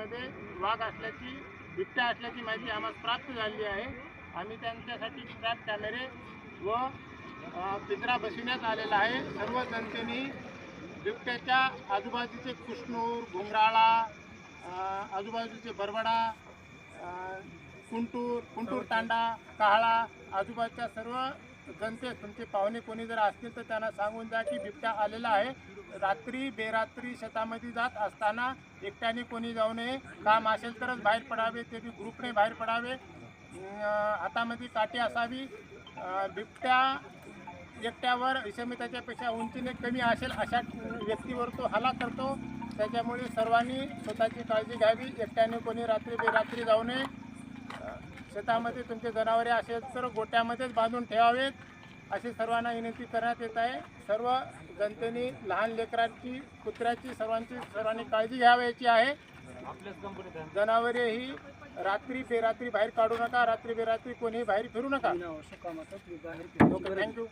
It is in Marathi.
जंगलामध्ये वाघ असल्याची बिबट्या असल्याची माहिती आम्हाला प्राप्त झाली आहे। आम्ही त्यांच्यासाठी ट्रॅप कॅमेरे व पिंजरा बसविण्यात आलेला आहे। सर्व जनतेने बिबट्याच्या आजूबाजूचे कुष्णूर, घुंगराळा, आजूबाजूचे बरबडा, कुंटूर तांडा, काहळा आजूबाजूच्या सर्व जनते तुमचे पाहुणे कोणी जर असतील तर त्यांना सांगून द्या की बिबट्या आलेला आहे। रात्री बेरात्री शेतामध्ये जात असताना एकट्याने कोणी जाऊ नये। काम असेल तरच बाहेर पडावे, ते बी ग्रुपने बाहेर पडावे। हातामध्ये काठी असावी। बिबट्या एकट्यावर इसमे त्याच्यापेक्षा उंचीने कमी असेल अशा व्यक्तीवर तो हल्ला करतो। त्याच्यामुळे सर्वांनी स्वतःची काळजी घ्यावी। एकट्याने कोणी रात्री बेरात्री जाऊ नये। शेतामध्ये तुमचे जनावरे असेल तर गोट्यामध्येच बांधून ठेवावेत अशी सर्वांना विनंती करण्यात येत आहे। सर्व जनतेने लहान लेकरांची, कुत्र्याची सर्वांनी काळजी घ्यावयाची आहे। जनावरे ही रात्री बेरात्री बाहेर काढू नका। रात्री बेरात्री कोणी बाहेर फिरू नका। थँक्यू।